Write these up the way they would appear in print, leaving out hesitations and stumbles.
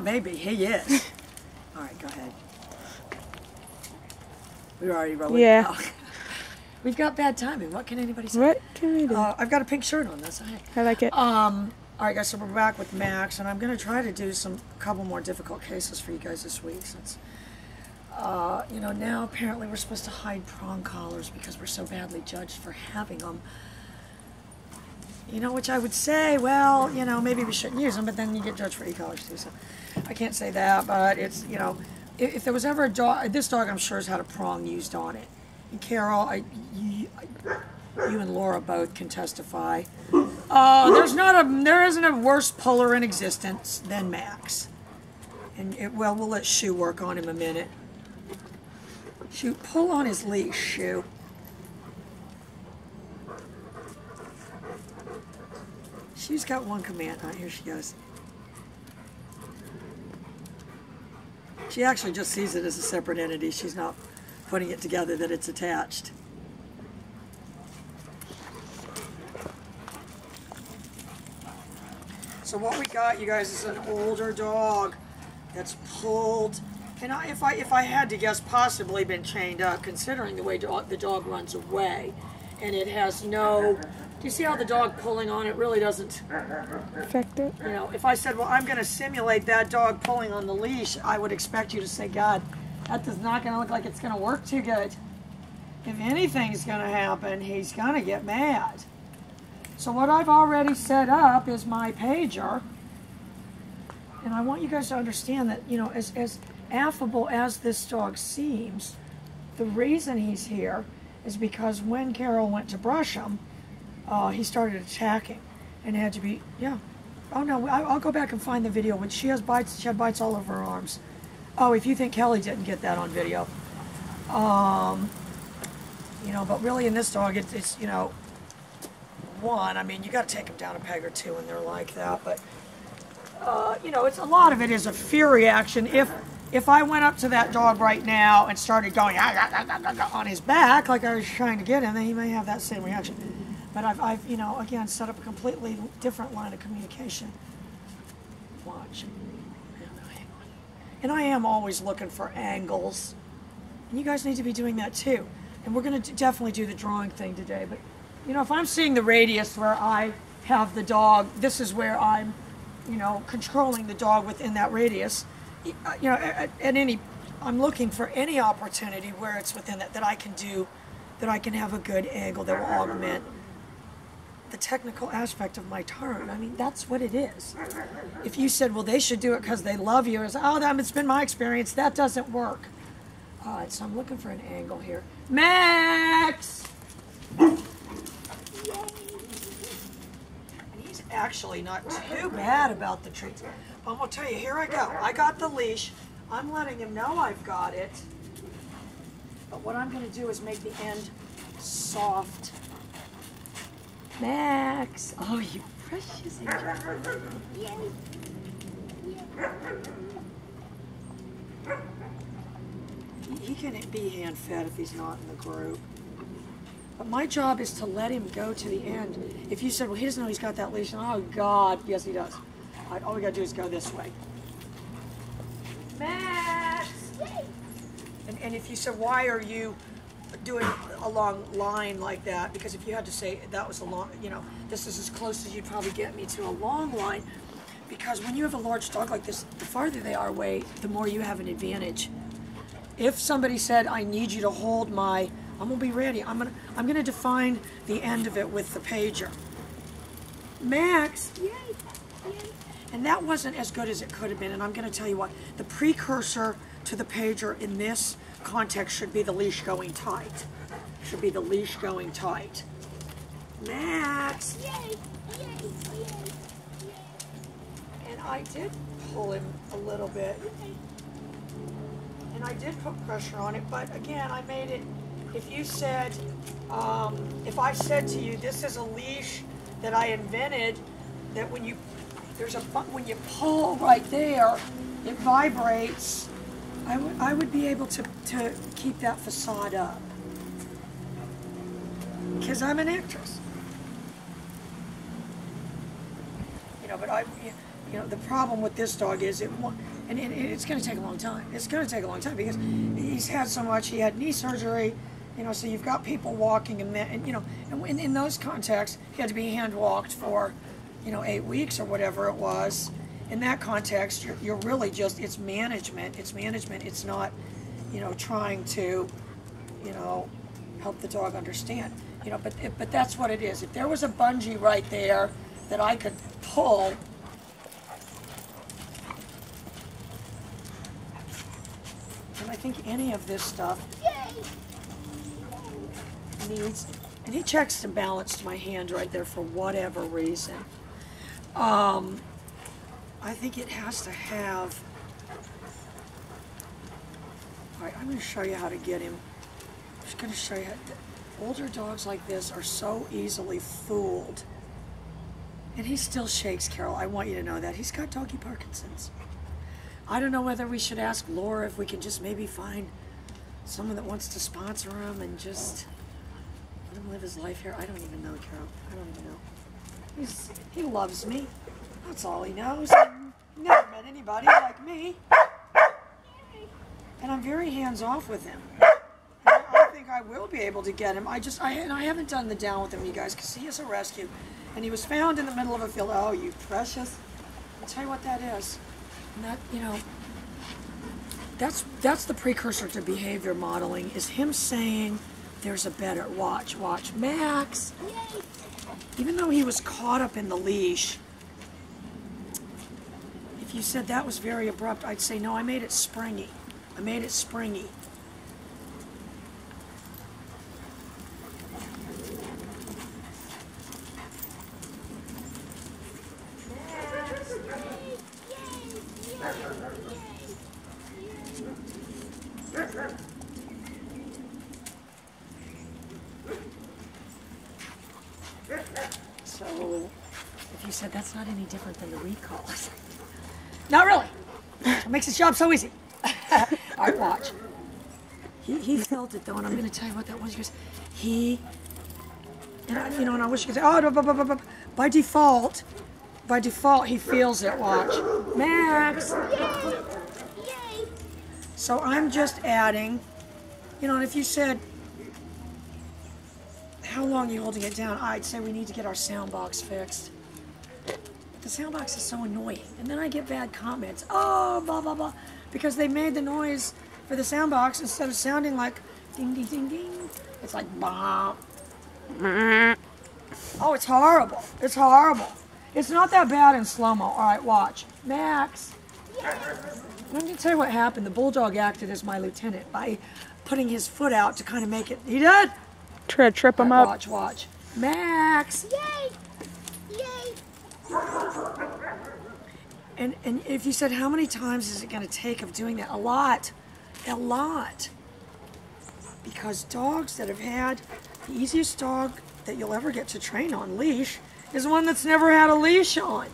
Maybe, he is. All right, go ahead. We were already rolling. Yeah. Oh. We've got bad timing. What can anybody say? What can we do? I've got a pink shirt on. That's okay. I like it. All right, guys, so we're back with Max, and I'm going to try to do a couple more difficult cases for you guys this week since, you know, now apparently we're supposed to hide prong collars because we're so badly judged for having them. You know, which I would say, well, you know, maybe we shouldn't use them, but then you get judged for e-collars too, so I can't say that, but it's, you know, if there was ever a dog, this dog I'm sure has had a prong used on it. And Carol, you and Laura both can testify. There isn't a worse puller in existence than Max. And well, we'll let Shu work on him a minute. Shu, pull on his leash, Shu. Shu's got one command. All right, here she goes. She actually just sees it as a separate entity. She's not putting it together that it's attached. So what we got, you guys, is an older dog that's pulled, and if I had to guess, possibly been chained up, considering the way the dog runs away, and it has no. Do you see how the dog pulling on it really doesn't affect it? You know, if I said, well, I'm going to simulate that dog pulling on the leash, I would expect you to say, God, that is not going to look like it's going to work too good. If anything's going to happen, he's going to get mad. So what I've already set up is my pager, and I want you guys to understand that, you know, as affable as this dog seems, the reason he's here is because when Carol went to brush him, he started attacking, and it had to be, yeah. Oh no, I'll go back and find the video. When she has bites, she had bites all over her arms. Oh, if you think Kelly didn't get that on video. You know, but really in this dog, it's you know, one, I mean, you got to take them down a peg or two when they're like that, but, you know, a lot of it is a fear reaction. If I went up to that dog right now and started going on his back, like I was trying to get him, then he may have that same reaction. But I've you know, again, set up a completely different line of communication. Watch. And I am always looking for angles. And you guys need to be doing that too. And we're going to definitely do the drawing thing today. But, you know, if I'm seeing the radius where I have the dog, this is where I'm, you know, controlling the dog within that radius. You know, at any, I'm looking for any opportunity where it's within that I can do, that I can have a good angle that will augment the technical aspect of my turn. I mean, that's what it is. If you said, well, they should do it because they love you, it's, oh, it's been my experience, that doesn't work. All right, so I'm looking for an angle here. Max! And he's actually not too bad about the treats. But I'm going to tell you, here I go. I got the leash. I'm letting him know I've got it. But what I'm going to do is make the end soft. Max! Oh, you precious angel. Yay. He can be hand-fed if he's not in the group. But my job is to let him go to the end. If you said, well, he doesn't know he's got that leash, and oh, God, yes, he does. All right, all we got to do is go this way. Max! And if you said, why are you doing a long line like that? Because if you had to say that was a long, you know, this is as close as you'd probably get me to a long line. Because when you have a large dog like this, the farther they are away, the more you have an advantage. If somebody said, I need you to hold my, I'm gonna be ready. I'm gonna define the end of it with the pager. Max, yay, yay. And that wasn't as good as it could have been, and I'm gonna tell you what, the precursor to the pager in this context should be the leash going tight. Should be the leash going tight. Max, yay, yay, yay, yay. And I did pull him a little bit. And I did put pressure on it, but again, I made it, if you said, if I said to you, this is a leash that I invented, that when you, when you pull right there, it vibrates, I would be able to keep that facade up. Because I'm an actress. You know, but You know, the problem with this dog is and it's going to take a long time. It's going to take a long time because he's had so much. He had knee surgery, you know, so you've got people walking and you know, and in those contexts, he had to be hand walked for, you know, 8 weeks or whatever it was. In that context, you're really just, it's management. It's management. It's not, you know, trying to, you know, help the dog understand. You know, but that's what it is. If there was a bungee right there that I could pull, and I think any of this stuff needs, and he checks and balanced my hand right there for whatever reason. I think it has to have, all right, I'm going to show you how to get him. I'm just going to show you how, older dogs like this are so easily fooled. And he still shakes, Carol. I want you to know that. He's got doggy Parkinson's. I don't know whether we should ask Laura if we can just maybe find someone that wants to sponsor him and just let him live his life here. I don't even know, Carol. I don't even know. He loves me. That's all he knows. Never met anybody like me. And I'm very hands-off with him. I think I will be able to get him. I haven't done the down with him, you guys, because he is a rescue. And he was found in the middle of a field. Oh, you precious. I'll tell you what that is. And that, you know, that's the precursor to behavior modeling, is him saying there's a better, watch, Max. Yay. Even though he was caught up in the leash, if you said that was very abrupt, I'd say, no, I made it springy. I made it springy. So, if you said that's not any different than the recall, I said, not really. It makes his job so easy. All right, watch. He felt it though, and I'm going to tell you what that was. He goes, and I wish you could say, oh, by default, he feels it. Watch, Max. Yay. Yay. So I'm just adding, you know, and if you said, how long are you holding it down? I'd say we need to get our sound box fixed. But the sound box is so annoying. And then I get bad comments. Oh, blah, blah, blah. Because they made the noise for the sound box, instead of sounding like ding, ding, ding, ding, it's like bah. Oh, it's horrible. It's horrible. It's not that bad in slow-mo. All right, watch. Max. I'm going to tell you what happened. The bulldog acted as my lieutenant by putting his foot out to kind of make it. He did. Try to trip him up. Watch. Max! Yay! Yay! And if you said, how many times is it going to take of doing that? A lot. A lot. Because dogs that have had, the easiest dog that you'll ever get to train on leash is one that's never had a leash on.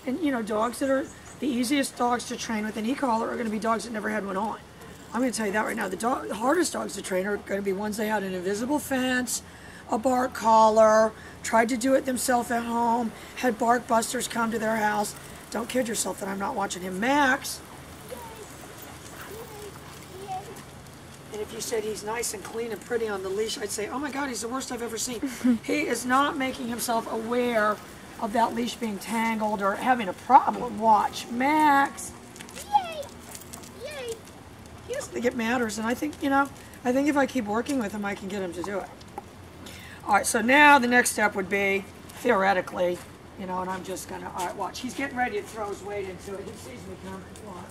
And, you know, dogs that are the easiest dogs to train with an e-collar are going to be dogs that never had one on. I'm going to tell you that right now. The hardest dogs to train are going to be ones that had an invisible fence, a bark collar, tried to do it themselves at home, had bark busters come to their house. Don't kid yourself that I'm not watching him. Max. And if you said he's nice and clean and pretty on the leash, I'd say, oh my God, he's the worst I've ever seen. He is not making himself aware of that leash being tangled or having a problem. Watch. Max. He doesn't think it matters, and I think, you know, I think if I keep working with him, I can get him to do it. All right, so now the next step would be, theoretically, you know, and I'm just going to, all right, watch. He's getting ready to throw his weight into it. He sees me coming. Watch.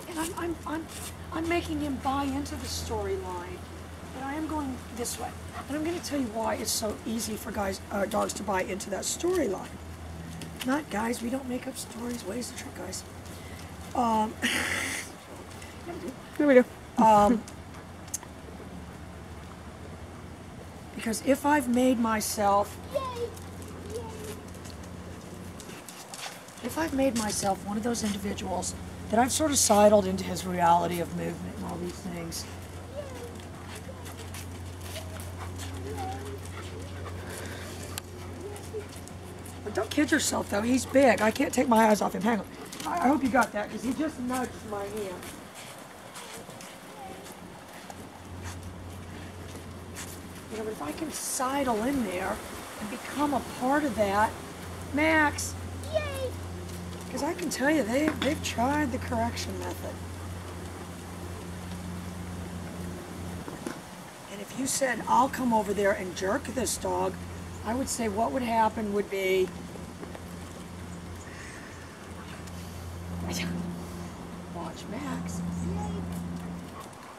And I'm making him buy into the storyline, but I am going this way. And I'm going to tell you why it's so easy for dogs to buy into that storyline. Not guys, we don't make up stories. What is the trick, guys? Here we do. Because if I've made myself one of those individuals that I've sort of sidled into his reality of movement and all these things, Don't kid yourself, though. He's big. I can't take my eyes off him. Hang on. I hope you got that, because he just nudged my hand. You know, but if I can sidle in there and become a part of that, Max. Yay! Because I can tell you, they've tried the correction method. And if you said, I'll come over there and jerk this dog, I would say what would happen would be, watch Max.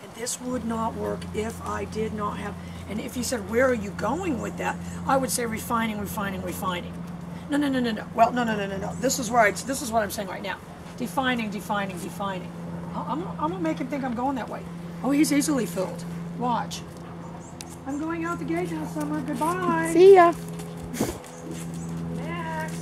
And this would not work if I did not have, and if you said, where are you going with that? I would say refining, refining, refining. No. Well, no. This is what I'm saying right now. Defining, defining, defining. I'm gonna make him think I'm going that way. Oh, he's easily fooled. Watch. I'm going out the gate now, Summer. Goodbye. See ya. Max.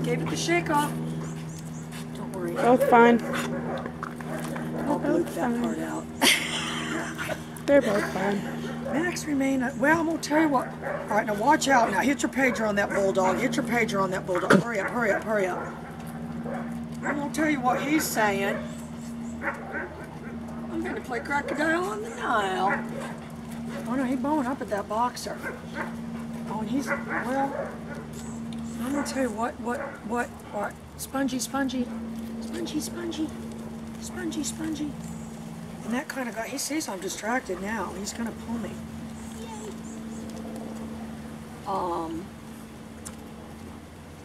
Gave it the shake off. Don't worry. Both fine. I'll bleep that part out. They're both fine. Max remain. Well, I'm gonna tell you what. All right, now watch out. Now hit your pager on that bulldog. Hit your pager on that bulldog. Hurry up, hurry up, hurry up. I'm gonna tell you what he's saying. I'm gonna play crocodile on the Nile. Oh no, he's bowing up at that boxer. Oh, and he's, well, I'm gonna tell you what. Spongy. And that kind of guy, he sees I'm distracted now. He's gonna pull me. I'm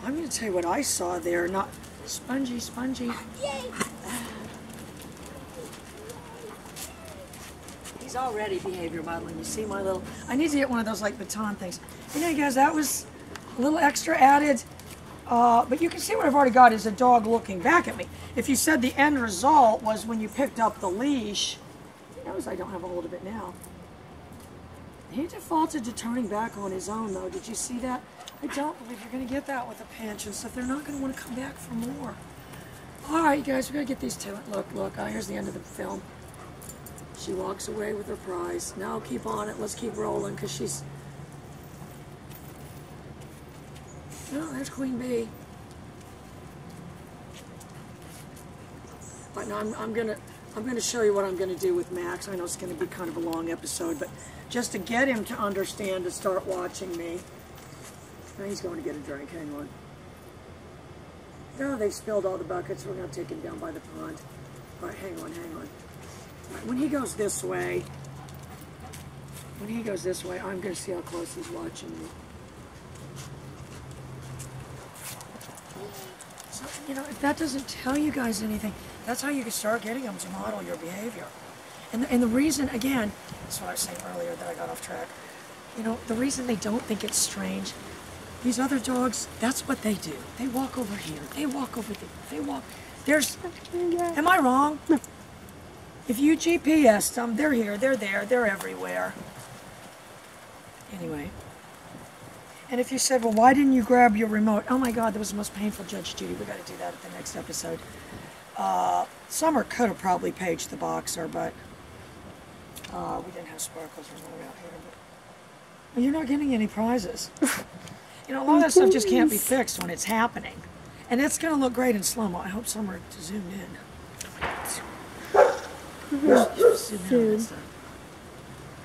gonna tell you what I saw there. Not spongy. Yay! He's already behavior modeling. You see my little, I need to get one of those like baton things. You know, guys, that was a little extra added. But you can see what I've already got is a dog looking back at me. If you said the end result was when you picked up the leash, notice I don't have a hold of it now. He defaulted to turning back on his own, though. Did you see that? I don't believe you're going to get that with a pinch and stuff. They're not going to want to come back for more. All right, you guys, we're going to get these two. Look, here's the end of the film. She walks away with her prize. Now keep on it. Let's keep rolling, because she's... Oh, there's Queen Bee. But no, I'm gonna show you what I'm gonna do with Max. I know it's gonna be kind of a long episode, but just to get him to understand, to start watching me. Now he's going to get a drink. Hang on. No, they spilled all the buckets. We're gonna take him down by the pond. All right, hang on. All right, when he goes this way, I'm gonna see how close he's watching me. So, you know, if that doesn't tell you guys anything, that's how you can start getting them to model your behavior. And the reason, again, that's what I was saying earlier that I got off track. You know, the reason they don't think it's strange, these other dogs, that's what they do. They walk over here. They walk over there. They walk. There's, am I wrong? No. If you GPS'd them, they're here, they're there, they're everywhere. Anyway. And if you said, well, why didn't you grab your remote? Oh my God, that was the most painful, Judge Judy. We got to do that at the next episode. Summer could have probably paged the boxer, but we didn't have sparkles remote out here. But, well, you're not getting any prizes. You know, a lot of that stuff just can't be fixed when it's happening. And it's going to look great in slow-mo. I hope Summer zoomed in. Zoom in on that stuff.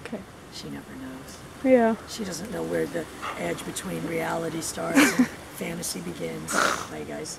Okay. She never knows. Yeah. She doesn't know where the edge between reality starts and fantasy begins. Bye, guys.